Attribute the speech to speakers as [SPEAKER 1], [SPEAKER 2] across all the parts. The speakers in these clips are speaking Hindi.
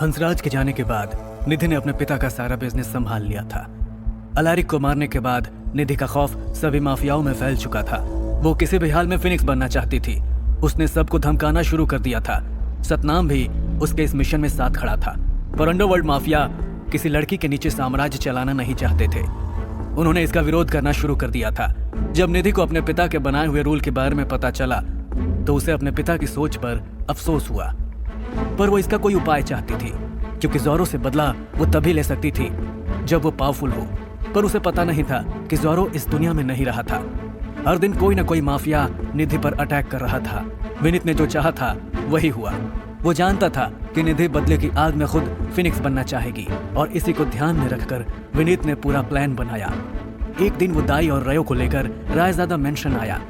[SPEAKER 1] हंसराज के जाने के बाद निधि ने अपने पिता का सारा बिजनेस संभाल लिया था। अलारिक को मारने के बाद निधि का खौफ सभी माफियाओं में फैल चुका था। वो किसी भी हाल में फिनिक्स बनना चाहती थी। उसने सबको धमकाना शुरू कर दिया था। सतनाम भी उसके इस मिशन में साथ खड़ा था। पर अंडरवर्ल्ड माफिया किसी लड़की के नीचे साम्राज्य चलाना नहीं चाहते थे। उन्होंने इसका विरोध करना शुरू कर दिया था। जब निधि को अपने पिता के बनाए हुए रूल के बारे में पता चला तो उसे अपने पिता की सोच पर अफसोस हुआ। पर वो इसका कोई उपाय चाहती थी, क्योंकि ज़ोरो से बदला वो तभी ले सकती थी जब वो पावरफुल हो। पर उसे पता नहीं था कि ज़ोरो इस दुनिया में नहीं रहा था। हर दिन कोई ना कोई माफिया निधि पर अटैक कर रहा था। विनीत ने जो चाहा था वही हुआ। वो जानता था कि निधि बदले की आग में खुद फिनिक्स बनना चाहेगी, और इसी को ध्यान में रखकर विनीत ने पूरा प्लान बनाया। एक दिन वो दाई और रयो को लेकर रायजादा मेंशन आया।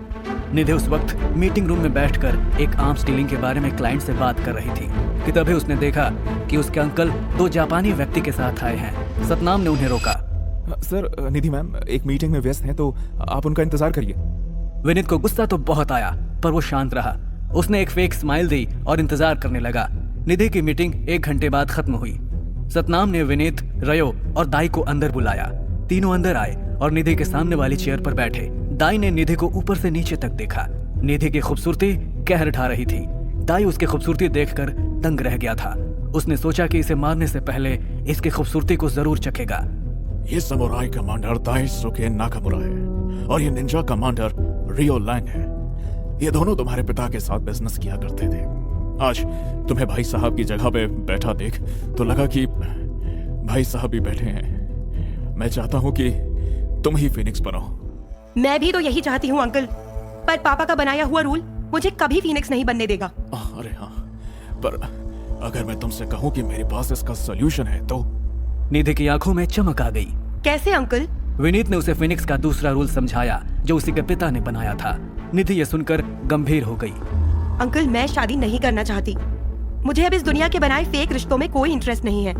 [SPEAKER 1] निधि उस वक्त मीटिंग रूम में बैठकर एक आर्म्स डीलिंग के बारे में क्लाइंट से बात कर रही थी कि तभी उसने देखा कि उसके अंकल दो जापानी व्यक्ति के साथ आए हैं। सतनाम ने उन्हें रोका।
[SPEAKER 2] सर, निधि मैम एक मीटिंग में व्यस्त हैं, तो आप उनका इंतजार करिए।
[SPEAKER 1] विनीत को गुस्सा तो बहुत आया, पर वो शांत रहा। उसने एक फेक स्माइल दी और इंतजार करने लगा। निधि की मीटिंग 1 घंटे बाद खत्म हुई। सतनाम ने विनीत, रयो और दाई को अंदर बुलाया। तीनों अंदर आए और निधि के सामने वाली चेयर पर बैठे। दाई ने निधि को ऊपर से नीचे तक देखा। निधि की खूबसूरती कहर ढा रही थी। दाई उसकी खूबसूरती देखकर दंग रह गया था। उसने सोचा कि इसे मारने से पहले इसकी खूबसूरती को जरूर चखेगा।
[SPEAKER 3] ये समुराई कमांडर दाइसुके नाकामुरा है और ये निंजा कमांडर रियो लैंग है। ये दोनों तुम्हारे पिता के साथ बिजनेस किया करते थे। आज तुम्हें भाई साहब की जगह पे बैठा देख तो लगा कि भाई साहब भी बैठे हैं। मैं चाहता हूँ कि तुम ही फिनिक्स बनो।
[SPEAKER 4] मैं भी तो यही चाहती हूँ अंकल, पर पापा का बनाया हुआ रूल मुझे कभी फिनिक्स नहीं बनने देगा।
[SPEAKER 3] अरे हाँ, पर अगर मैं तुमसे कहूँ कि मेरे पास इसका सॉल्यूशन है तो?
[SPEAKER 1] निधि की आंखों में चमक आ गई।
[SPEAKER 4] कैसे अंकल?
[SPEAKER 1] विनीत ने उसे फिनिक्स का दूसरा रूल समझाया जो उसी के पिता ने बनाया था। निधि ये सुनकर गंभीर हो गई।
[SPEAKER 4] अंकल, मैं शादी नहीं करना चाहती। मुझे अब इस दुनिया के बनाए फेक रिश्तों में कोई इंटरेस्ट नहीं है।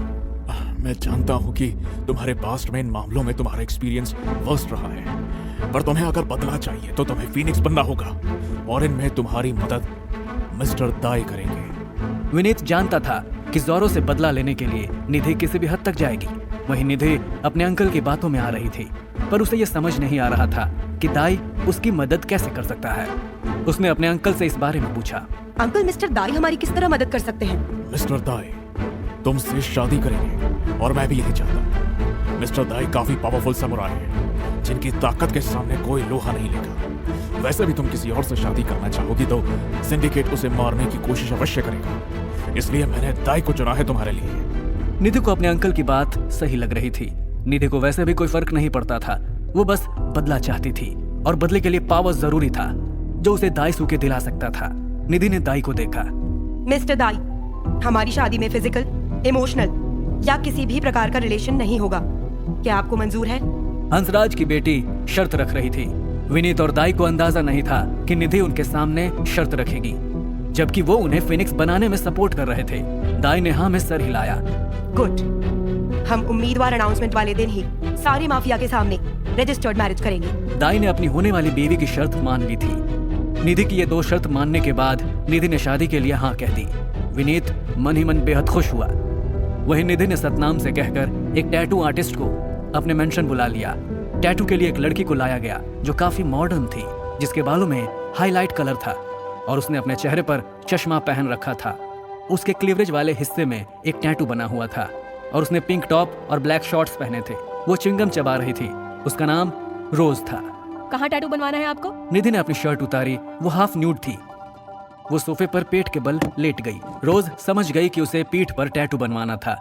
[SPEAKER 3] मैं जानता हूँ कि तुम्हारे पास्ट में इन मामलों में तुम्हारा एक्सपीरियंस वर्स्ट रहा है, पर तुम्हें अगर बदला चाहिए तो तुम्हें फिनिक्स बनना होगा, और इनमें तुम्हारी मदद मिस्टर दाई करेंगे।
[SPEAKER 1] विनीत जानता था कि ज़ोरो से बदला लेने के लिए निधि किसी भी हद तक जाएगी। वहीं निधि अपने अंकल की बातों में आ रही थी, पर उसे यह समझ नहीं आ रहा था कि दाई उसकी मदद कैसे कर सकता है। उसने अपने अंकल से इस बारे में पूछा।
[SPEAKER 4] अंकल, मिस्टर दाई हमारी किस तरह मदद कर सकते हैं?
[SPEAKER 3] मिस्टर दाई तुमसे शादी करेंगे और मैं भी यही चाहता हूँ। मिस्टर दाई काफी पावरफुल समुराई है जिनकी ताकत के सामने कोई लोहा नहीं लेगा। वैसे भी तुम किसी और से शादी करना चाहोगी तो सिंडिकेट उसे मारने की कोशिश अवश्य करेगा, इसलिए मैंने दाई को चुना है तुम्हारे लिए।
[SPEAKER 1] निधि को अपने अंकल की बात सही लग रही थी। निधि को वैसे भी कोई फर्क नहीं पड़ता था। वो बस बदला चाहती थी, और बदले के लिए पावर जरूरी था जो उसे दाइसुके दिला सकता था। निधि ने दाई को देखा।
[SPEAKER 4] मिस्टर दाई, हमारी शादी में फिजिकल, इमोशनल या किसी भी प्रकार का रिलेशन नहीं होगा। क्या आपको मंजूर है?
[SPEAKER 1] हंसराज की बेटी शर्त रख रही थी। विनीत और दाई को अंदाजा नहीं था कि निधि उनके सामने शर्त रखेगी, जबकि वो उन्हें फिनिक्स बनाने में सपोर्ट कर रहे थे। दाई ने हाँ में सर हिलाया।
[SPEAKER 4] गुड, हम उम्मीदवार अनाउंसमेंट वाले दिन ही सारी माफिया के सामने रजिस्टर्ड मैरिज करेंगे।
[SPEAKER 1] दाई ने अपनी होने वाली बीवी की शर्त मान ली थी। निधि की ये 2 शर्त मानने के बाद निधि ने शादी के लिए हाँ कह दी। विनीत मन ही मन बेहद खुश हुआ। वहीं निधि ने सतनाम से कहकर एक टैटू आर्टिस्ट को अपने मेंशन बुला लिया। टैटू के लिए एक लड़की को लाया गया जो काफी मॉडर्न थी, जिसके बालों में हाईलाइट कलर था और उसने अपने चेहरे पर चश्मा पहन रखा था। उसके क्लीवरेज वाले हिस्से में एक टैटू बना हुआ था और उसने पिंक टॉप और ब्लैक शॉर्ट्स पहने थे। वो च्युइंगम चबा रही थी। उसका नाम रोज था।
[SPEAKER 5] कहाँ टैटू बनवाना है आपको?
[SPEAKER 1] निधि ने अपनी शर्ट उतारी। वो हाफ न्यूड थी। वो सोफे पर पेट के बल लेट गई। रोज समझ गई कि उसे पीठ पर टैटू बनवाना था।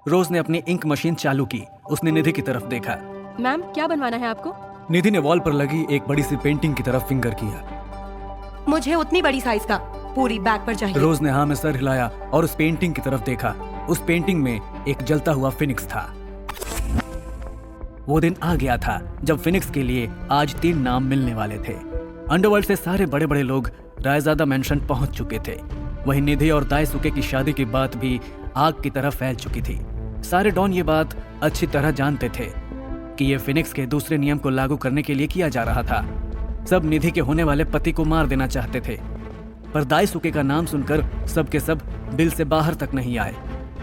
[SPEAKER 1] रोज ने अपनी इंक मशीन चालू की। उसने निधि की तरफ देखा।
[SPEAKER 5] मैम, क्या बनवाना है आपको?
[SPEAKER 1] निधि ने वॉल पर लगी एक बड़ी सी पेंटिंग की तरफ फिंगर किया।
[SPEAKER 4] मुझे उतनी बड़ी साइज का पूरी बैग पर चाहिए।
[SPEAKER 1] रोज ने हाँ में सर हिलाया और उस पेंटिंग की तरफ देखा। उस पेंटिंग में एक जलता हुआ फिनिक्स था। वो दिन आ गया था जब फिनिक्स के लिए आज 3 नाम मिलने वाले थे। अंडरवर्ल्ड से सारे बड़े बड़े लोग रायजादा मेंशन पहुंच चुके थे। वहीं निधि और दाइसुके की शादी की बात भी आग की तरह फैल चुकी थी। सारे डॉन ये बात अच्छी तरह जानते थे कि ये फिनिक्स के दूसरे नियम को लागू करने के लिए किया जा रहा था। सब निधि के होने वाले पति को मार देना चाहते थे, पर दाइसुके का नाम सुनकर सब के सब बिल से बाहर तक नहीं आए।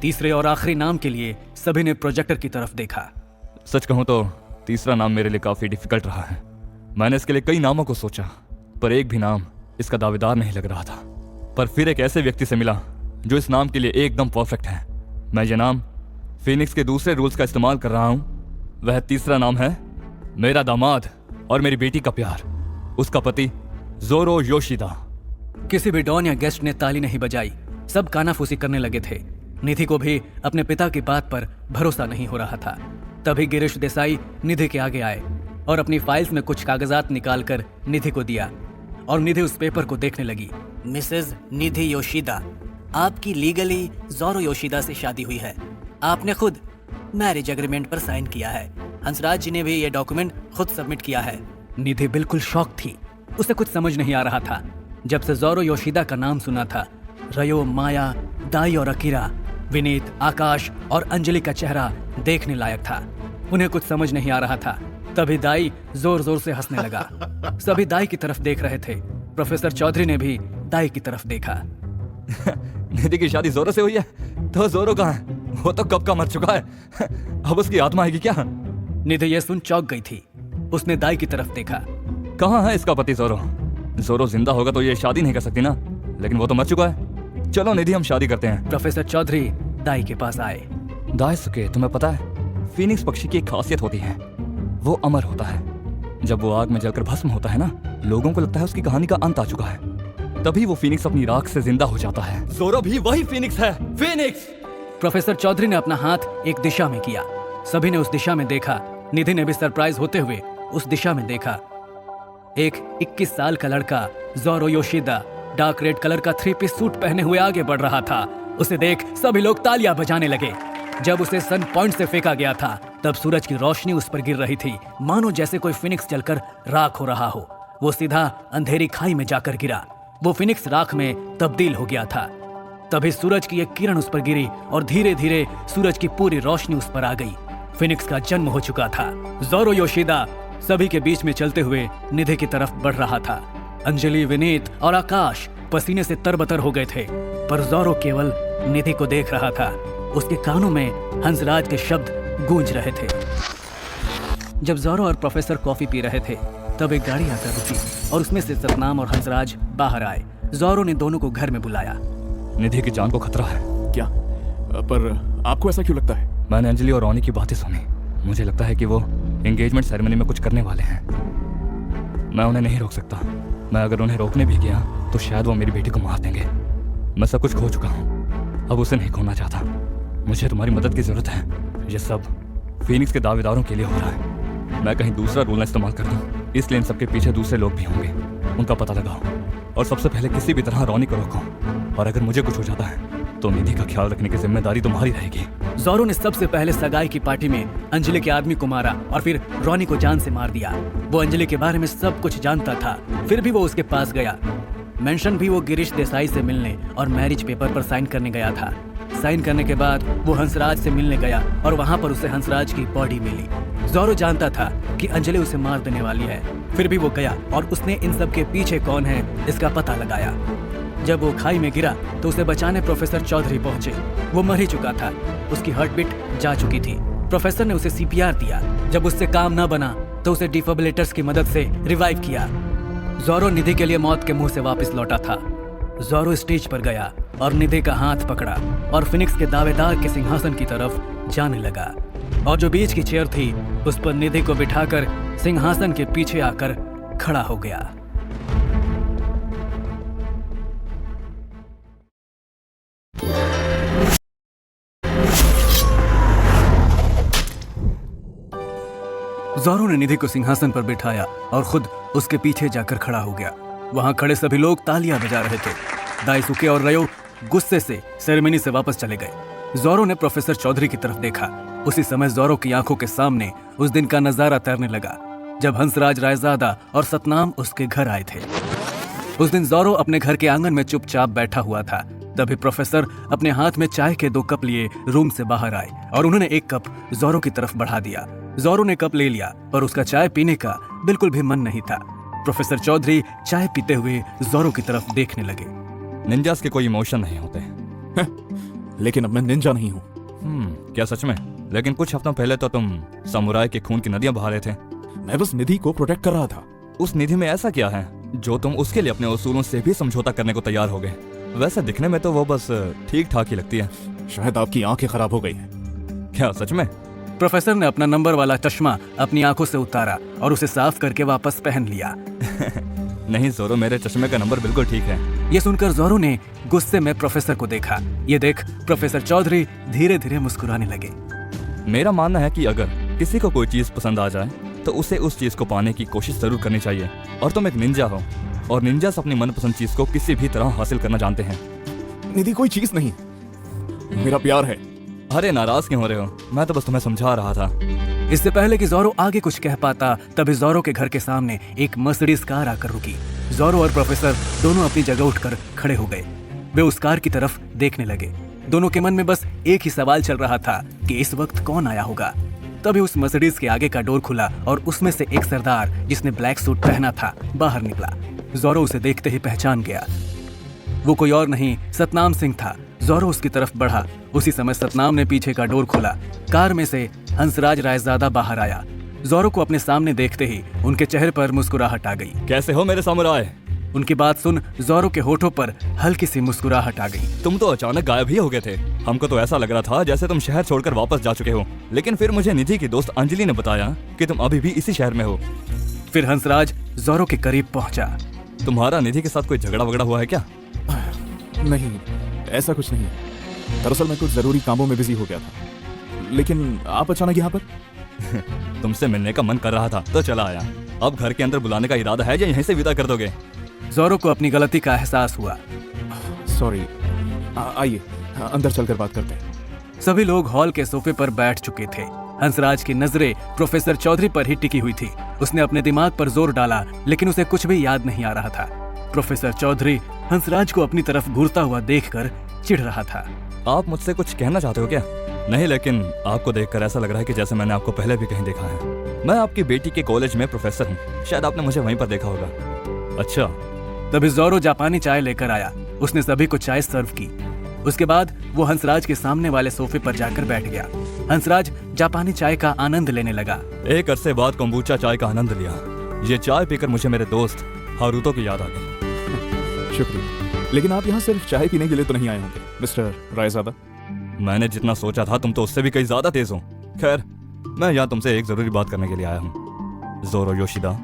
[SPEAKER 1] तीसरे और आखिरी नाम के लिए सभी ने प्रोजेक्टर की तरफ देखा।
[SPEAKER 6] सच कहूं तो तीसरा नाम मेरे लिए काफी डिफिकल्ट रहा है। मैंने इसके लिए कई नामों को सोचा, पर एक भी नाम इसका दावेदार नहीं लग रहा था। पर फिर एक ऐसे व्यक्ति से मिला जो इस नाम के लिए एकदम परफेक्ट है। मैं ये नाम फिनिक्स के दूसरे रूल्स का इस्तेमाल कर रहा हूं। वह तीसरा नाम है मेरा दामाद और मेरी बेटी का प्यार, उसका पति जोरो योशिदा।
[SPEAKER 1] किसी भी डॉन या गेस्ट ने ताली नहीं बजाई, सब कानाफूसी करने लगे थे। निधि को भी अपने पिता की बात पर भरोसा नहीं हो रहा था। तभी गिरीश देसाई निधि के आगे आए और अपनी फाइल्स में कुछ कागजात निकालकर निधि को दिया और निधि उस पेपर को देखने लगी।
[SPEAKER 7] मिसेज निधि योशिदा, आपकी लीगली जोरो योशिदा से शादी हुई है। आपने खुद मैरिज एग्रीमेंट पर साइन किया है। हंसराज जी ने भी ये डॉक्यूमेंट खुद सबमिट किया है।
[SPEAKER 1] निधि बिल्कुल शॉक थी, उसे कुछ समझ नहीं आ रहा था। जब से जोरो योशिदा का नाम सुना था, रयो, माया, दाई और अकीरा, विनीत, आकाश और अंजलि का चेहरा देखने लायक था। उन्हें कुछ समझ नहीं आ रहा था। तभी दाई जोर जोर से हंसने लगा। सभी दाई की तरफ देख रहे थे। प्रोफेसर चौधरी ने भी दाई की तरफ देखा।
[SPEAKER 6] निधि की शादी जोरो से हुई है, तो जोरो कहाँ है? वो तो कब का मर चुका है। अब उसकी आत्मा आएगी क्या?
[SPEAKER 1] निधि ये सुन चौंक गई थी। उसने दाई की तरफ देखा।
[SPEAKER 6] कहाँ है इसका पति जोरो? जोरो जिंदा होगा तो ये शादी नहीं कर सकती ना, लेकिन वो तो मर चुका है। चलो निधि, हम शादी करते हैं।
[SPEAKER 1] प्रोफेसर चौधरी दाई के पास आए।
[SPEAKER 6] दाई सुके, तुम्हें पता है फीनिक्स पक्षी की एक खासियत होती है, वो अमर होता है। जब वो आग में जलकर भस्म होता है ना, लोगों को लगता है उसकी कहानी का अंत आ चुका है। तभी वो फीनिक्स अपनी राख से जिंदा हो जाता है। जोरो भी वही फीनिक्स है। फीनिक्स!
[SPEAKER 1] प्रोफेसर चौधरी ने अपना हाथ एक दिशा में किया। सभी ने उस दिशा में देखा। निधि ने भी सरप्राइज होते हुए उस दिशा में देखा। एक 21 साल का लड़का जोरो योशिदा डार्क रेड कलर का 3 पीस सूट पहने हुए आगे बढ़ रहा था। उसे देख सभी लोग तालियां बजाने लगे। जब उसे सन पॉइंट से फेंका गया था, तब सूरज की रोशनी उस पर गिर रही थी, मानो जैसे कोई फिनिक्स जलकर राख हो रहा हो। वो सीधा अंधेरी खाई में जाकर गिरा। वो फिनिक्स राख में तब्दील हो गया था। तभी सूरज की एक किरण उस पर गिरी और धीरे धीरे सूरज की पूरी रोशनी उस पर आ गई। फिनिक्स का जन्म हो चुका था। जोरो योशिदा सभी के बीच में चलते हुए निधि की तरफ बढ़ रहा था। अंजलि, विनीत और आकाश पसीने से तरबतर हो गए थे, पर जोरो केवल निधि को देख रहा था। उसके कानों में हंसराज के शब्द गूंज रहे थे। जब जोरो और प्रोफेसर कॉफी पी रहे थे, तब एक गाड़ी आकर रुकी और उसमें से सतनाम और हंसराज बाहर आए। जोरो ने दोनों को घर में बुलाया।
[SPEAKER 6] निधि की जान को खतरा है।
[SPEAKER 2] क्या? पर आपको ऐसा क्यों लगता है?
[SPEAKER 6] मैंने अंजलि और रोनी की बातें सुनी। मुझे लगता है कि वो एंगेजमेंट सेरेमनी में कुछ करने वाले हैं। मैं उन्हें नहीं रोक सकता। मैं अगर उन्हें रोकने भी गया तो शायद वो मेरी बेटी को मार देंगे। मैं सब कुछ खो चुका हूँ, अब उसे नहीं खोना चाहता। मुझे तुम्हारी मदद की जरूरत है। ये सब फीनिक्स के दावेदारों के लिए हो रहा है। मैं कहीं दूसरा रूल ना इस्तेमाल कर दूं, इसलिए इन सबके पीछे दूसरे लोग भी होंगे। उनका पता लगाओ और सबसे पहले किसी भी तरह रोनी को रोको। और अगर मुझे कुछ हो जाता है तो निधि का ख्याल रखने की जिम्मेदारी तुम्हारी रहेगी।
[SPEAKER 1] जोरो ने सबसे पहले सगाई की पार्टी में अंजलि के आदमी को मारा और फिर रोनी को जान से मार दिया। वो अंजलि के बारे में सब कुछ जानता था, फिर भी वो उसके पास गया। मेंशन भी वो गिरीश देसाई से मिलने और मैरिज पेपर पर साइन करने गया था। साइन करने के बाद वो हंसराज से मिलने गया और वहां पर उसे हंसराज की बॉडी मिली। जोरो जानता था कि अंजलि उसे मार देने वाली है, फिर भी वो गया और उसने इन सब के पीछे कौन है इसका पता लगाया। जब वो खाई में गिरा तो उसे बचाने प्रोफेसर चौधरी पहुंचे। वो मर ही चुका था, उसकी हार्ट बीट जा चुकी थी। प्रोफेसर ने उसे CPR दिया। जब उससे काम ना बना तो उसे डिफिब्रिलेटर्स की मदद से रिवाइव किया। जोरो निधि के लिए मौत के मुंह से वापस लौटा था। जोरो स्टेज पर गया और निधि का हाथ पकड़ा और फिनिक्स के दावेदार के सिंहासन की तरफ जाने लगा। और जो बीच की चेयर थी उस पर निधि को बिठाकर सिंहासन के पीछे आकर खड़ा हो गया। जोरो ने निधि को सिंहासन पर बिठाया और खुद उसके पीछे जाकर खड़ा हो गया। वहां खड़े सभी लोग तालियां बजा रहे थे। दाईसुके और रयो गुस्से से सेरेमनी से वापस चले गए। जोरो ने प्रोफेसर चौधरी की तरफ देखा। उसी समय जोरो की आंखों के सामने उस दिन का नजारा तैरने लगा जब हंसराज रायजादा और सतनाम उसके घर आए थे। उस दिन जोरो अपने घर के आंगन में चुपचाप बैठा हुआ था। तभी प्रोफेसर अपने हाथ में चाय के 2 कप लिए रूम से बाहर आए और उन्होंने 1 कप जोरो की तरफ बढ़ा दिया। जोरो ने कप ले लिया पर उसका चाय पीने का बिल्कुल भी मन नहीं था। प्रोफेसर चौधरी चाय पीते हुए जोरो की तरफ देखने लगे।
[SPEAKER 6] निंजास के कोई इमोशन नहीं होते।
[SPEAKER 3] लेकिन अब मैं निंजा नहीं हूँ।
[SPEAKER 6] क्या सच में? लेकिन कुछ हफ्तों पहले तो तुम समुराय के खून की नदियां बहा रहे थे।
[SPEAKER 3] मैं बस निधि को प्रोटेक्ट कर रहा था।
[SPEAKER 6] उस निधि में ऐसा क्या है जो तुम उसके लिए अपने उसूलों से भी समझौता करने को तैयार हो गए? वैसे दिखने में तो वो बस ठीक ठाक ही लगती है।
[SPEAKER 3] शायद आपकी आंखें खराब हो गई हैं।
[SPEAKER 6] क्या सच में?
[SPEAKER 1] प्रोफेसर ने अपना नंबर वाला चश्मा अपनी आंखों से उतारा और उसे साफ करके वापस पहन लिया।
[SPEAKER 6] नहीं जोरो, मेरे चश्मे का नंबर बिल्कुल ठीक है।
[SPEAKER 1] ये सुनकर जोरो ने गुस्से में प्रोफेसर को देखा। ये देख प्रोफेसर चौधरी धीरे धीरे मुस्कुराने लगे।
[SPEAKER 6] मेरा मानना है कि अगर किसी को कोई चीज पसंद आ जाए तो उसे उस चीज को पाने की कोशिश जरूर करनी चाहिए। और तुम एक निंजा हो और निंजास अपनी मनपसंद चीज को किसी भी तरह हासिल करना जानते हैं।
[SPEAKER 3] निधि कोई चीज नहीं, मेरा प्यार है।
[SPEAKER 6] अरे नाराज क्यों हो रहे हो? मैं तो बस तुम्हें समझा रहा था।
[SPEAKER 1] इससे पहले कि जोरो आगे कुछ कह पाता तभी जोरो के घर के सामने एक मर्सिडीज कार आकर रुकी। जोरो और प्रोफेसर दोनों अपनी जगह उठकर खड़े हो गए। वे उस कार की तरफ देखने लगे। दोनों के मन में बस एक ही सवाल चल रहा था कि इस वक्त कौन आया होगा। तभी उस मर्सिडीज के आगे का डोर खुला और उसमें से एक सरदार जिसने ब्लैक सूट पहना था बाहर निकला। जोरो उसे देखते ही पहचान गया। वो कोई और नहीं सतनाम सिंह था। जोरो उसकी तरफ बढ़ा। उसी समय सतनाम ने पीछे का डोर खोला। कार में से हंसराज रायजादा बाहर आया। जोरो को अपने सामने देखते ही उनके चेहरे पर मुस्कुराहट आ गई।
[SPEAKER 6] कैसे हो मेरे समुराय?
[SPEAKER 1] उनकी बात सुन जोरो के होठों पर हल्की सी मुस्कुराहट आ गई।
[SPEAKER 6] तुम तो अचानक गायब ही हो गए थे। हमको तो ऐसा लग रहा था जैसे तुम शहर छोड़कर वापस जा चुके हो। लेकिन फिर मुझे निधि की दोस्त अंजलि ने बताया कि तुम अभी भी इसी शहर में हो।
[SPEAKER 1] फिर हंसराज जोरो के करीब पहुंचा।
[SPEAKER 6] तुम्हारा निधि के साथ कोई झगड़ा वगड़ा हुआ है क्या?
[SPEAKER 3] नहीं, ऐसा कुछ नहीं। दरअसल मैं कुछ जरूरी कामों में बिजी हो गया था। लेकिन आप अचानक यहाँ पर?
[SPEAKER 6] तुमसे मिलने का मन कर रहा था तो चला आया। अब घर के अंदर बुलाने का इरादा है या यहीं से विदा कर दोगे?
[SPEAKER 1] जोरो को अपनी गलती का एहसास हुआ।
[SPEAKER 3] सॉरी, आइए अंदर चलकर बात करते हैं।
[SPEAKER 1] सभी लोग हॉल के सोफे पर बैठ चुके थे। हंसराज की नजरें प्रोफेसर चौधरी पर ही टिकी हुई थी। उसने अपने दिमाग पर जोर डाला लेकिन उसे कुछ भी याद नहीं आ रहा था। प्रोफेसर चौधरी हंसराज को अपनी तरफ घूरता हुआ देखकर चिढ़ रहा था।
[SPEAKER 6] आप मुझसे कुछ कहना चाहते हो क्या? नहीं, लेकिन आपको देखकर ऐसा लग रहा है कि जैसे मैंने आपको पहले भी कहीं देखा है। मैं आपकी बेटी के कॉलेज में प्रोफेसर हूँ। शायद आपने मुझे वहीं पर देखा होगा। अच्छा।
[SPEAKER 1] तभी जोरो जापानी चाय लेकर आया। उसने सभी को चाय सर्व की। उसके बाद वो हंसराज के सामने वाले सोफे पर जाकर बैठ गया। हंसराज जापानी चाय का आनंद लेने लगा।
[SPEAKER 6] एक अरसे बाद कोम्बुचा चाय का आनंद लिया। ये चाय पीकर मुझे मेरे दोस्त हारूतो की याद आ गई।
[SPEAKER 3] शुक्रिया, लेकिन आप यहाँ सिर्फ चाय पीने के लिए तो नहीं आए होंगे मिस्टर रायजादा?
[SPEAKER 6] मैंने जितना सोचा था तुम तो उससे भी कहीं ज्यादा तेज हो। खैर, मैं यहाँ तुमसे एक जरूरी बात करने के लिए आया हूँ। जोरो योशिदा।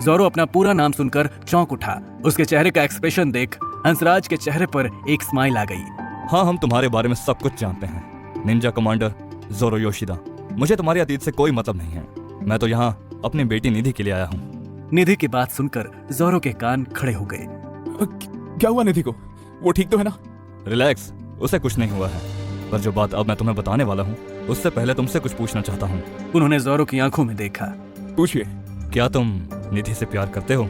[SPEAKER 1] जोरो अपना पूरा नाम सुनकर चौंक उठा। उसके चेहरे का एक्सप्रेशन देख हंसराज के चेहरे पर एक स्माइल आ गई।
[SPEAKER 6] हाँ, हम तुम्हारे बारे में सब कुछ जानते हैं, निंजा कमांडर जोरो योशिदा। मुझे तुम्हारे अतीत से कोई मतलब नहीं है। मैं तो यहाँ अपनी बेटी निधि के लिए आया हूँ।
[SPEAKER 1] निधि की बात सुनकर जोरो के कान खड़े हो गए।
[SPEAKER 3] क्या हुआ निधि को? वो ठीक तो है ना?
[SPEAKER 6] रिलैक्स, उसे कुछ नहीं हुआ है। पर जो बात अब मैं तुम्हें बताने वाला हूँ उससे पहले तुमसे कुछ पूछना चाहता हूँ।
[SPEAKER 1] उन्होंने जोरो की आंखों में देखा।
[SPEAKER 3] पूछिए।
[SPEAKER 6] क्या तुम निधि से प्यार करते हो?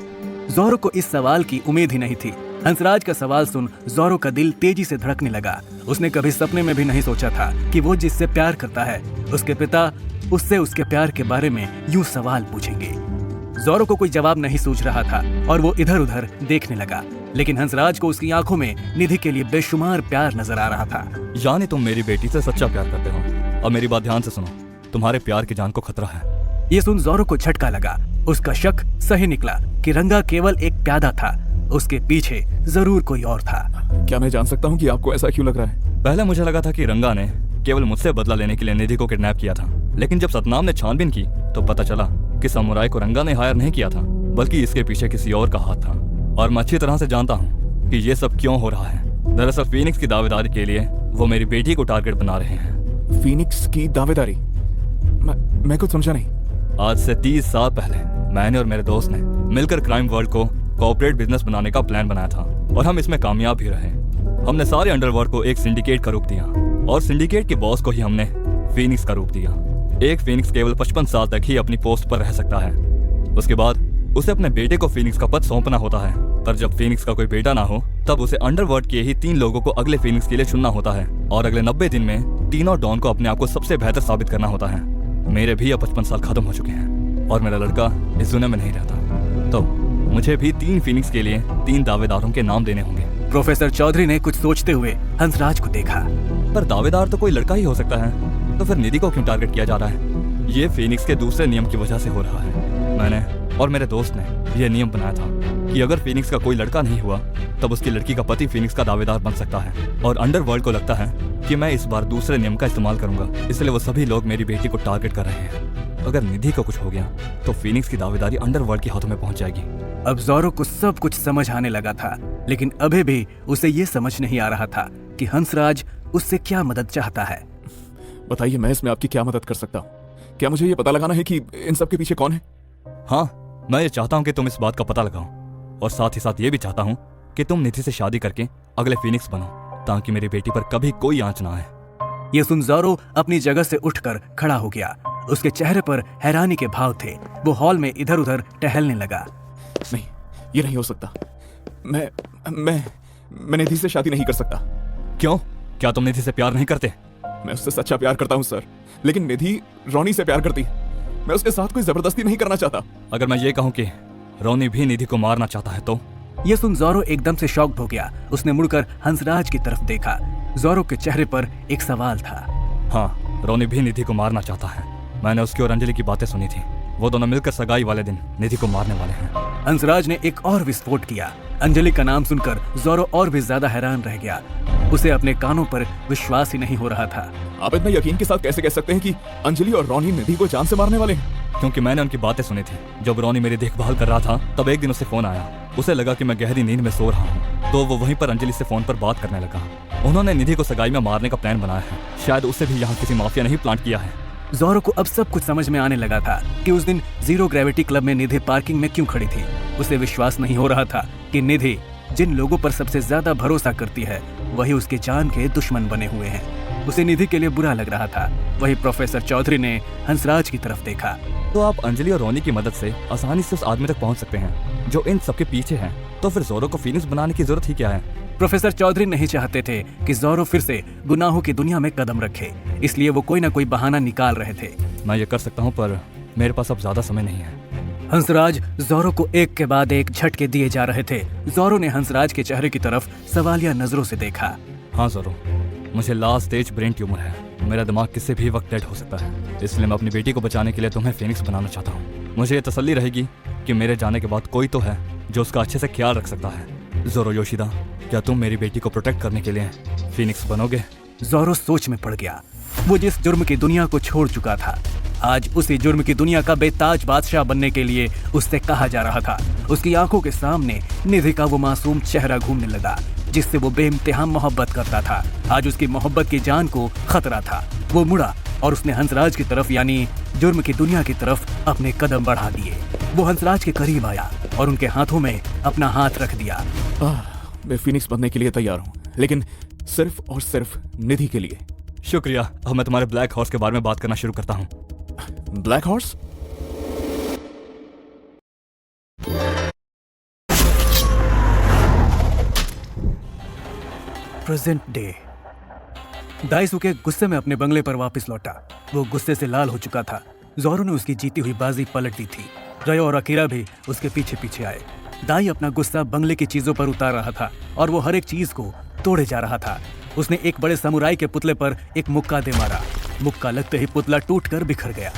[SPEAKER 1] जोरो को इस सवाल की उम्मीद ही नहीं थी। हंसराज का सवाल सुन जोरो का दिल तेजी से धड़कने लगा। उसने कभी सपने में भी नहीं सोचा था कि वो जिससे प्यार करता है उसके पिता उससे उसके प्यार के बारे में यूं सवाल पूछेंगे। जोरो को कोई जवाब नहीं सूझ रहा था और वो इधर उधर देखने लगा। लेकिन हंसराज को उसकी आंखों में निधि के लिए बेशुमार प्यार नजर आ रहा था।
[SPEAKER 6] यानी तुम मेरी बेटी से सच्चा प्यार करते हो। अब मेरी बात ध्यान से सुनो, तुम्हारे प्यार की जान को खतरा है।
[SPEAKER 1] ये सुन जोरो को झटका लगा। उसका शक सही निकला कि रंगा केवल एक प्यादा था, उसके पीछे जरूर कोई और था।
[SPEAKER 3] क्या मैं जान सकता हूँ कि आपको ऐसा क्यों लग रहा है?
[SPEAKER 6] पहले मुझे लगा था कि रंगा ने केवल मुझसे बदला लेने के लिए निधि को किडनैप किया था, लेकिन जब सतनाम ने छानबीन की तो पता चला कि समुराय को रंगा ने हायर नहीं किया था, बल्कि इसके पीछे किसी और का हाथ था। और मैं अच्छी तरह से जानता हूँ कि ये सब क्यों हो रहा है। दरअसल फीनिक्स की दावेदारी के लिए वो मेरी बेटी को टारगेट बना रहे हैं।
[SPEAKER 3] फीनिक्स की दावेदारी? मैं कुछ समझा नहीं।
[SPEAKER 6] आज से 30 साल पहले मैंने और मेरे दोस्त ने मिलकर क्राइम वर्ल्ड को कॉर्पोरेट बिजनेस बनाने का प्लान बनाया था और हम इसमें कामयाब भी रहे। हमने सारे अंडरवर्ल्ड को एक सिंडिकेट का रूप दिया और सिंडिकेट के बॉस को ही हमने फीनिक्स का रूप दिया। एक फीनिक्स केवल 55 साल तक ही अपनी पोस्ट पर रह सकता है। उसके बाद उसे अपने बेटे को फीनिक्स का पद सौंपना होता है। पर जब फीनिक्स का कोई बेटा ना हो तब उसे अंडरवर्ल्ड के ही 3 लोगों को अगले फीनिक्स के लिए चुनना होता है और अगले 90 दिन में तीनों डॉन को अपने आप को सबसे बेहतर साबित करना होता है। मेरे भी अब 55 साल खत्म हो चुके हैं और मेरा लड़का इस दुनिया में नहीं रहता, तो मुझे भी 3 फीनिक्स के लिए 3 दावेदारों के नाम देने होंगे।
[SPEAKER 1] प्रोफेसर चौधरी ने कुछ सोचते हुए हंसराज को देखा।
[SPEAKER 6] पर दावेदार तो कोई लड़का ही हो सकता है, तो फिर निधि को क्यों टारगेट किया जा रहा है? ये फिनिक्स के दूसरे नियम की वजह से हो रहा है। मैंने और मेरे दोस्त ने यह नियम बनाया था कि अगर फिनिक्स का कोई लड़का नहीं हुआ तब उसकी लड़की का पति फिनिक्स का दावेदार बन सकता है। और अंडरवर्ल्ड को लगता है कि मैं इस बार दूसरे नियम का इस्तेमाल करूंगा, इसलिए वो सभी लोग मेरी बेटी को टारगेट कर रहे हैं। अगर निधि को कुछ हो गया तो फिनिक्स की दावेदारी अंडरवर्ल्ड के हाथों में पहुंच जाएगी।
[SPEAKER 1] अब ज़ोरो को सब कुछ समझ आने लगा था, लेकिन अभी भी उसे ये समझ नहीं आ रहा था कि हंसराज उससे क्या मदद चाहता है।
[SPEAKER 2] बताइए, मैं इसमें आपकी क्या मदद कर सकता हूँ? क्या मुझे ये पता लगाना है कि इन सब के पीछे कौन है?
[SPEAKER 6] हाँ, मैं ये चाहता हूँ कि तुम इस बात का पता लगाओ, और साथ ही साथ ये भी चाहता हूँ कि तुम निधि से शादी करके अगले फिनिक्स बनो, ताकि मेरी बेटी पर कभी कोई आंच ना आए।
[SPEAKER 1] ये सुन ज़ोरो अपनी जगह से उठकर खड़ा हो गया। उसके चेहरे पर हैरानी के भाव थे। वो हॉल में इधर उधर टहलने लगा।
[SPEAKER 2] नहीं, ये नहीं हो सकता। मैं निधि से शादी नहीं कर सकता।
[SPEAKER 6] क्यों? क्या तुम निधि से प्यार नहीं करते?
[SPEAKER 2] मैं उससे सच्चा प्यार करता हूँ सर, लेकिन निधि रोनी से प्यार करती। मैं उसके साथ कोई जबरदस्ती नहीं करना चाहता।
[SPEAKER 6] अगर मैं ये कहूँ कि रोनी भी निधि को मारना चाहता है तो?
[SPEAKER 1] ये सुन ज़ोरो एकदम से शॉक्ड हो गया। उसने मुड़कर हंसराज की तरफ देखा। ज़ोरो के चेहरे पर एक सवाल था।
[SPEAKER 6] हाँ, रोनी भी निधि को मारना चाहता है। मैंने उसकी और अंजलि की बातें सुनी थी। वो दोनों मिलकर सगाई वाले दिन निधि को मारने वाले हैं।
[SPEAKER 1] हंसराज ने एक और विस्फोट किया। अंजलि का नाम सुनकर ज़ोरो और भी ज्यादा हैरान रह गया। उसे अपने कानों पर विश्वास ही नहीं हो रहा था।
[SPEAKER 2] आप इतना यकीन के साथ कैसे कह सकते हैं कि अंजलि और रोनी निधि को जान से मारने वाले हैं?
[SPEAKER 6] क्योंकि मैंने उनकी बातें सुनी थी। जब रोनी मेरी देखभाल कर रहा था तब एक दिन उसे फोन आया। उसे लगा कि मैं गहरी नींद में सो रहा हूँ, तो वो वहीं पर अंजलि से फोन पर बात करने लगा। उन्होंने निधि को सगाई में मारने का प्लान बनाया है। शायद उससे भी यहाँ किसी माफिया ने ही प्लांट किया है।
[SPEAKER 1] ज़ोरो को अब सब कुछ समझ में आने लगा था कि उस दिन जीरो ग्रेविटी क्लब में निधि पार्किंग में क्यों खड़ी थी। उसे विश्वास नहीं हो रहा था कि निधि जिन लोगों पर सबसे ज्यादा भरोसा करती है वही उसके जान के दुश्मन बने हुए हैं। उसे निधि के लिए बुरा लग रहा था। वही प्रोफेसर चौधरी ने हंसराज की तरफ देखा।
[SPEAKER 6] तो आप अंजलि और रोनी की मदद से आसानी से उस आदमी तक पहुंच सकते हैं जो इन सबके पीछे है, तो फिर ज़ोरो को फिनिक्स बनाने की जरूरत ही क्या है?
[SPEAKER 1] प्रोफेसर चौधरी नहीं चाहते थे कि ज़ोरो फिर से गुनाहों की दुनिया में कदम रखे, इसलिए वो कोई ना कोई बहाना निकाल रहे थे।
[SPEAKER 6] मैं ये कर सकता हूँ, पर मेरे पास अब ज्यादा समय नहीं है।
[SPEAKER 1] हंसराज ज़ोरो को एक के बाद एक झटके दिए जा रहे थे। ज़ोरो ने हंसराज के चेहरे की तरफ सवालिया नजरों से देखा।
[SPEAKER 6] हाँ ज़ोरो, मुझे लास्ट स्टेज ब्रेन ट्यूमर है। मेरा दिमाग किसी भी वक्त डेड हो सकता है, इसलिए मैं अपनी बेटी को बचाने के लिए तुम्हें फिनिक्स बनाना चाहता हूँ। मुझे ये तसल्ली रहेगी कि मेरे जाने के बाद कोई तो है जो उसका अच्छे से ख्याल रख सकता है। ज़ोरो योशिदा, क्या तुम मेरी बेटी को प्रोटेक्ट करने के लिए फिनिक्स बनोगे?
[SPEAKER 1] ज़ोरो सोच में पड़ गया। वो जिस जुर्म की दुनिया को छोड़ चुका था, आज उसी जुर्म की दुनिया का बेताज बादशाह बनने के लिए उससे कहा जा रहा था। उसकी आंखों के सामने निधि का वो मासूम चेहरा घूमने लगा जिससे वो बेइंतहा मोहब्बत करता था। आज उसकी मोहब्बत की जान को खतरा था। वो मुड़ा और उसने हंसराज की तरफ यानी जुर्म की दुनिया की तरफ अपने कदम बढ़ा दिए। वो हंसराज के करीब आया और उनके हाथों में अपना हाथ रख दिया।
[SPEAKER 2] मैं फिनिक्स बनने के लिए तैयार हूँ, लेकिन सिर्फ और सिर्फ निधि के लिए।
[SPEAKER 6] शुक्रिया। अब मैं तुम्हारे ब्लैक हॉर्स के बारे में बात करना शुरू करता हूँ।
[SPEAKER 2] Black horse?
[SPEAKER 1] Present day. दाइसुके गुस्से में अपने बंगले पर वापस लौटा। वो गुस्से से लाल हो चुका था। ज़ोरो ने उसकी जीती हुई बाजी पलट दी थी। रयो और अकीरा भी उसके पीछे पीछे आए। दाई अपना गुस्सा बंगले की चीजों पर उतार रहा था और वो हर एक चीज को तोड़े जा रहा था। उसने एक बड़े समुराई के पुतले पर एक मुक्का दे मारा। मुक्का लगते ही पुतला टूटकर बिखर गया।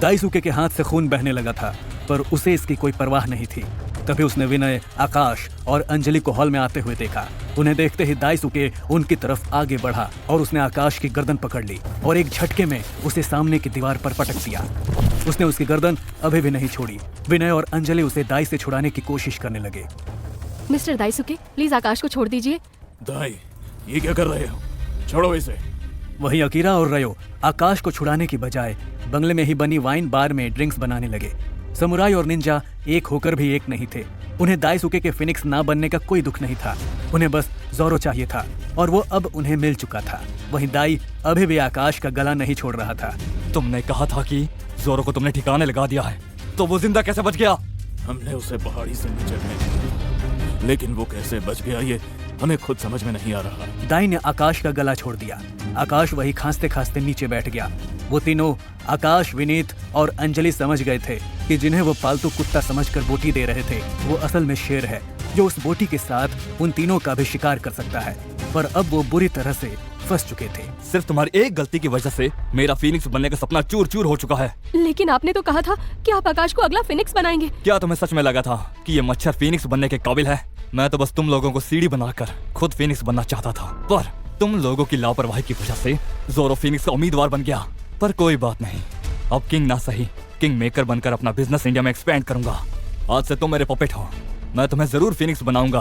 [SPEAKER 1] दाइसुके के हाथ से खून बहने लगा था, पर उसे इसकी कोई परवाह नहीं थी। तभी उसने विनय, आकाश और अंजलि को हॉल में आते हुए देखा। उन्हें देखते ही दाइसुके उनकी तरफ आगे बढ़ा और उसने आकाश की गर्दन पकड़ ली और एक झटके में उसे सामने की दीवार पर पटक दिया। उसने उसकी गर्दन अभी भी नहीं छोड़ी। विनय और अंजलि उसे दाई से छुड़ाने की कोशिश करने लगे।
[SPEAKER 5] मिस्टर दाइसुके, प्लीज आकाश को छोड़ दीजिए।
[SPEAKER 3] दाई, ये क्या कर रहे हो? छोड़ो इसे।
[SPEAKER 1] वहीं अकीरा और रयो आकाश को छुड़ाने की बजाय बंगले में ही बनी वाइन बार में ड्रिंक्स बनाने लगे। समुराई और निंजा एक होकर भी एक नहीं थे। उन्हें दाइसुके के फिनिक्स ना बनने का कोई दुख नहीं था। उन्हें बस ज़ोरो चाहिए था और वो अब उन्हें मिल चुका था। वहीं दाई अभी भी आकाश का गला नहीं छोड़ रहा था।
[SPEAKER 6] तुमने कहा था कि ज़ोरो को तुमने ठिकाने लगा दिया है, तो वो जिंदा कैसे बच गया?
[SPEAKER 3] हमने उसे पहाड़ी से नीचे फेंक दिया, लेकिन वो कैसे बच गया ये हमें खुद समझ में नहीं आ रहा।
[SPEAKER 1] दाई ने आकाश का गला छोड़ दिया। आकाश वही खांसते खांसते नीचे बैठ गया। वो तीनों आकाश, विनीत और अंजलि समझ गए थे कि जिन्हें वो पालतू कुत्ता समझकर बोटी दे रहे थे वो असल में शेर है जो उस बोटी के साथ उन तीनों का भी शिकार कर सकता है, पर अब वो बुरी तरह से फंस चुके थे।
[SPEAKER 6] सिर्फ तुम्हारी एक गलती की वजह से मेरा फीनिक्स बनने का सपना चूर चूर हो चुका है।
[SPEAKER 5] लेकिन आपने तो कहा था कि आप आकाश को अगला फिनिक्स बनाएंगे।
[SPEAKER 6] क्या तुम्हें सच में लगा था कि ये मच्छर फीनिक्स बनने के काबिल है? मैं तो बस तुम लोगों को सीढ़ी बनाकर खुद फीनिक्स बनना चाहता था, पर तुम लोगों की लापरवाही की वजह से ज़ोरो फीनिक्स का उम्मीदवार बन गया। पर कोई बात नहीं, अब किंग ना सही, किंग मेकर बनकर अपना बिजनेस इंडिया में एक्सपेंड करूंगा। आज से तुम मेरे पपेट हो। मैं तुम्हें जरूर फीनिक्स बनाऊंगा,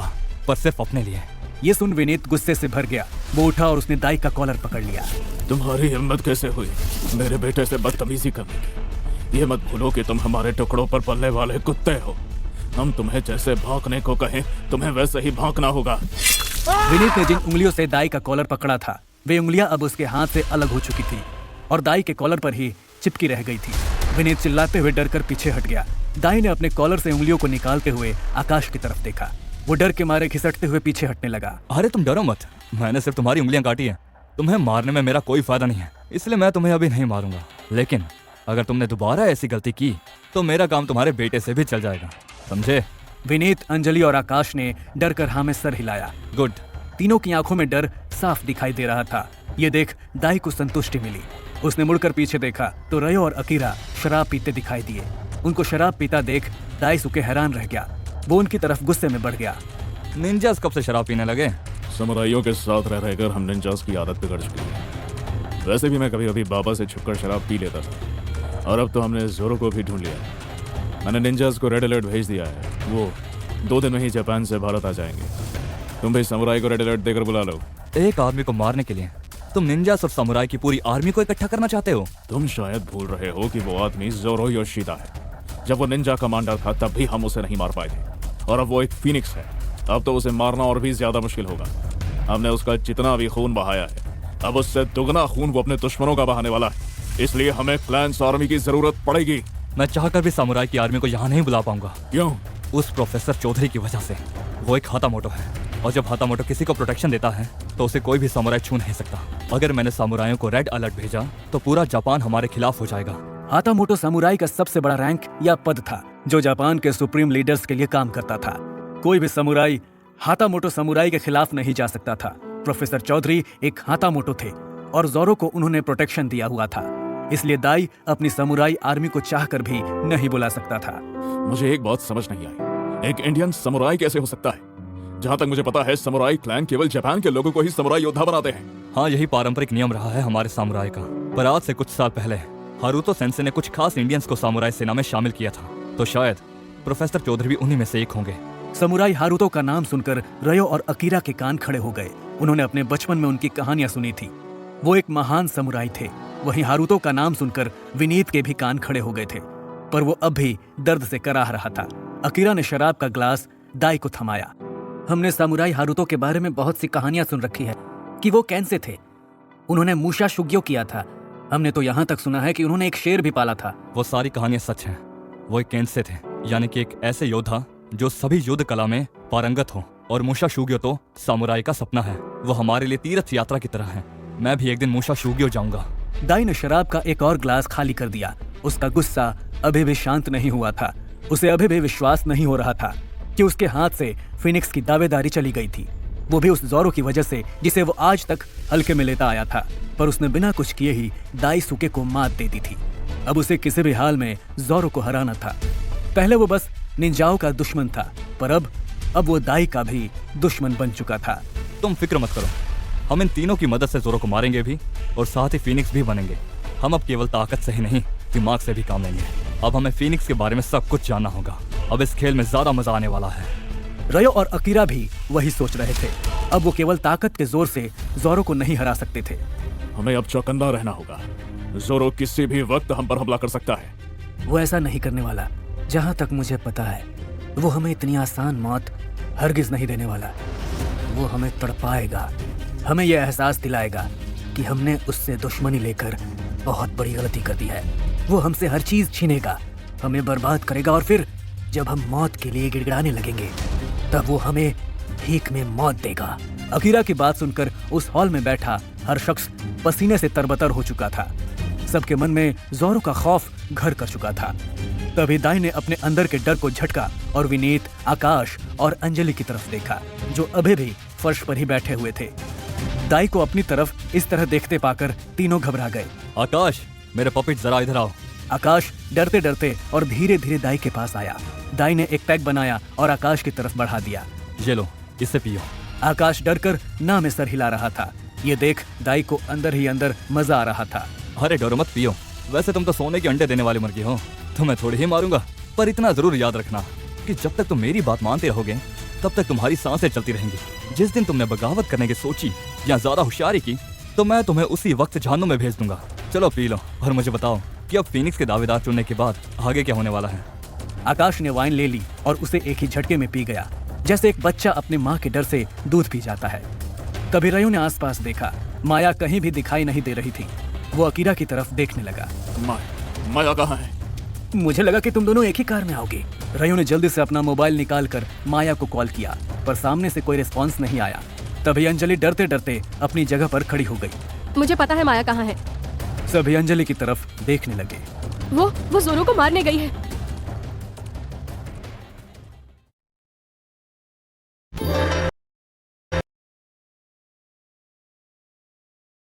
[SPEAKER 6] पर सिर्फ अपने लिए।
[SPEAKER 1] ये सुन विनीत गुस्से से भर गया। वो उठा और उसने दाई का कॉलर पकड़ लिया।
[SPEAKER 3] तुम्हारी हिम्मत कैसे हुई मेरे बेटे से बदतमीजी करने की? ये मत भूलो कि तुम हमारे टुकड़ों पर पलने वाले कुत्ते हो। हम तुम्हें जैसे भौंकने को कहें तुम्हें वैसे ही भौंकना होगा।
[SPEAKER 1] विनीत ने जिन उंगलियों से दाई का कॉलर पकड़ा था, वे उंगलियां अब उसके हाथ से अलग हो चुकी थी और दाई के कॉलर पर ही चिपकी रह गई थी। विनीत चिल्लाते हुए डर कर पीछे हट गया। दाई ने अपने कॉलर से उंगलियों को निकालते हुए आकाश की तरफ देखा। वो डर के मारे खिसकते हुए पीछे हटने लगा।
[SPEAKER 6] अरे तुम डरो मत, मैंने सिर्फ तुम्हारी उंगलियां काटी हैं। तुम्हें मारने में मेरा कोई फायदा नहीं है, इसलिए मैं तुम्हें अभी नहीं मारूंगा। लेकिन अगर तुमने दोबारा ऐसी गलती की तो मेरा काम तुम्हारे बेटे से भी चल जाएगा, समझे?
[SPEAKER 1] विनीत, अंजलि और आकाश ने डर कर हाँ में सर हिलाया।
[SPEAKER 6] गुड।
[SPEAKER 1] तीनों की आंखों में डर साफ दिखाई दे रहा था। ये देख दाई को संतुष्टि मिली। उसने मुड़कर पीछे देखा तो रयो और अकीरा शराब पीते दिखाई दिए। उनको शराब पीता देख दाईसुके हैरान रह गया। वो उनकी तरफ गुस्से में बढ़ गया।
[SPEAKER 6] निंजास कब से शराब पीने लगे?
[SPEAKER 3] समुराइयों के साथ रह रहकर हम निंजास की आदत बिगड़ चुकी है। वैसे भी मैं कभी कभी बाबा से छुपकर शराब पी लेता था, और अब तो हमने ज़ोरो को भी ढूंढ लिया। मैंने निंजास को रेड अलर्ट भेज दिया है। वो 2 दिन में ही जापान से भारत आ जाएंगे। तुम भी समुराई को रेड अलर्ट देकर बुला लो।
[SPEAKER 6] एक आदमी को मारने के लिए तुम निंजास और समुराई की पूरी आर्मी को इकट्ठा करना चाहते हो?
[SPEAKER 3] तुम शायद भूल रहे हो कि वो आदमी ज़ोरो योशिदा है। जब वो निंजा कमांडर था तब भी हम उसे नहीं मार पाए थे, और अब वो एक फीनिक्स है। अब तो उसे मारना और भी ज्यादा मुश्किल होगा। हमने उसका जितना भी खून बहाया है, अब उससे दुगना खून वो अपने दुश्मनों का बहाने वाला है। इसलिए हमें क्लैंस आर्मी की जरूरत पड़ेगी।
[SPEAKER 6] मैं चाहकर भी समुराई की आर्मी को यहाँ नहीं बुला पाऊंगा।
[SPEAKER 3] क्यों?
[SPEAKER 6] उस प्रोफेसर चौधरी की वजह से। वो एक हातामोटो है, और जब हातामोटो किसी को प्रोटेक्शन देता है तो उसे कोई भी समुराई छू नहीं सकता। अगर मैंने समुराइयों को रेड अलर्ट भेजा तो पूरा जापान हमारे खिलाफ हो जाएगा।
[SPEAKER 1] हातामोटो समुराई का सबसे बड़ा रैंक या पद था जो जापान के सुप्रीम लीडर्स के लिए काम करता था। कोई भी समुराई हातामोटो समुराई के खिलाफ नहीं जा सकता था। प्रोफेसर चौधरी एक हातामोटो थे और ज़ोरो को उन्होंने प्रोटेक्शन दिया हुआ था, इसलिए दाई अपनी समुराई आर्मी को चाहकर भी नहीं बुला सकता था।
[SPEAKER 3] मुझे एक बात समझ नहीं आई, एक इंडियन समुराई कैसे हो सकता है? जहाँ तक मुझे पता है समुराई क्लैन केवल जापान के लोगों को ही समुराई योद्धा बनाते हैं।
[SPEAKER 6] हाँ, यही पारंपरिक नियम रहा है हमारे सामुराई का। पर आज से कुछ साल पहले हारुतो सेंसे ने कुछ खास इंडियंस को सामुराई सेना में शामिल किया था, तो शायद प्रोफेसर चौधरी भी उन्हीं में से एक होंगे।
[SPEAKER 1] समुराई हारुतो का नाम सुनकर रयो और अकीरा के कान खड़े हो गए। उन्होंने अपने बचपन में उनकी कहानियां सुनी थी। वो एक महान समुराई थे। वहीं हारुतो का नाम सुनकर विनीत के भी कान खड़े हो गए थे, पर वो अब भी दर्द से कराह रहा था। अकीरा ने शराब का ग्लास दाई को थमाया। हमने समुराई हारुतो के बारे में बहुत सी कहानियां सुन रखी है कि वो कैसे थे। उन्होंने मूशा शुग्यो किया था। हमने तो यहाँ तक सुना है कि उन्होंने एक शेर भी पाला था।
[SPEAKER 6] वो सारी कहानियां सच हैं। वो एक कैंसे थे, यानी कि एक ऐसे योद्धा जो सभी युद्ध कला में पारंगत हो। और मूशा शुग्यो तो सामुराई का सपना है। वो हमारे लिए तीर्थ यात्रा की तरह है। मैं भी एक दिन मूशा शुग्यो जाऊंगा।
[SPEAKER 1] दाई ने शराब का एक और ग्लास खाली कर दिया। उसका गुस्सा अभी भी शांत नहीं हुआ था। उसे अभी भी विश्वास नहीं हो रहा था कि उसके हाथ से फिनिक्स की दावेदारी चली गई थी, वो भी उस ज़ोरो की वजह से जिसे वो आज तक हल्के में लेता आया था। पर उसने बिना कुछ किए ही दाईसुके को मात दे दी थी। अब उसे किसी भी हाल में ज़ोरो को हराना था। पहले वो बस निंजाओ का दुश्मन था, पर अब वो दाई का भी दुश्मन बन चुका था।
[SPEAKER 6] तुम फिक्र मत करो, हम इन तीनों की मदद से ज़ोरो को मारेंगे भी और साथ ही फीनिक्स भी बनेंगे। हम अब केवल ताकत से ही नहीं, दिमाग से भी काम लेंगे। अब हमें फीनिक्स के बारे में सब कुछ जानना होगा। अब इस खेल में ज्यादा मजा आने वाला है।
[SPEAKER 1] रयो और अकीरा भी वही सोच रहे थे। अब वो केवल ताकत के जोर से ज़ोरो को नहीं हरा सकते थे।
[SPEAKER 3] हमें अब चौकन्ना रहना होगा। ज़ोरो किसी भी वक्त हम पर हमला कर सकता है।
[SPEAKER 1] वो ऐसा नहीं करने वाला। जहाँ तक मुझे पता है, वो हमें इतनी आसान मौत हरगिज नहीं देने वाला। वो हमें तड़पाएगा, हमें यह एहसास दिलाएगा कि हमने उससे दुश्मनी लेकर बहुत बड़ी गलती कर दी है। वो हमसे हर चीज छीनेगा, हमें बर्बाद करेगा, और फिर जब हम मौत के लिए गिड़गिड़ाने लगेंगे तब वो हमें भीख में मौत देगा। अकीरा की बात सुनकर उस हॉल में बैठा हर शख्स पसीने से तरबतर हो चुका था। सबके मन में ज़ोरो का खौफ घर कर चुका था। तभी दाई ने अपने अंदर के डर को झटका और विनीत, आकाश और अंजलि की तरफ देखा, जो अभी भी फर्श पर ही बैठे हुए थे। दाई को अपनी तरफ इस तरह देखते पाकर तीनों घबरा गए।
[SPEAKER 6] आकाश, मेरे पपिट जरा इधर आओ।
[SPEAKER 1] आकाश डरते डरते और धीरे धीरे दाई के पास आया। दाई ने एक पैक बनाया और आकाश की तरफ बढ़ा दिया।
[SPEAKER 6] ये लो, इससे पियो।
[SPEAKER 1] आकाश डरकर ना में सर हिला रहा था। ये देख दाई को अंदर ही अंदर मजा आ रहा था।
[SPEAKER 6] अरे डरो मत, पियो। वैसे तुम तो सोने के अंडे देने वाली मुर्गी हो, तुम्हें थोड़ी ही मारूंगा, पर इतना जरूर याद रखना कि जब तक तुम मेरी बात मानते रहोगे तब तक तुम्हारी सांसें चलती रहेंगी। जिस दिन तुमने बगावत करने की सोची या ज्यादा होशियारी की तो मैं तुम्हें उसी वक्त जहन्नुम में भेज दूंगा। चलो पी लो और मुझे बताओ कि अब फीनिक्स के दावेदार चुनने के बाद आगे क्या होने वाला है।
[SPEAKER 1] आकाश ने वाइन ले ली और उसे एक ही झटके में पी गया, जैसे एक बच्चा अपने माँ के डर से दूध पी जाता है। तभी रयू ने आसपास देखा। माया कहीं भी दिखाई नहीं दे रही थी। वो अकीरा की तरफ देखने लगा।
[SPEAKER 3] माया कहाँ है?
[SPEAKER 1] मुझे लगा कि तुम दोनों एक ही कार में आओगे। रयू ने जल्दी से अपना मोबाइल निकालकर माया को कॉल किया, पर सामने से कोई रिस्पॉन्स नहीं आया। तभी अंजलि डरते डरते अपनी जगह पर खड़ी हो गई।
[SPEAKER 5] मुझे पता है माया कहाँ है।
[SPEAKER 1] सभी अंजलि की तरफ देखने लगे।
[SPEAKER 5] वो जोरो को मारने गई है।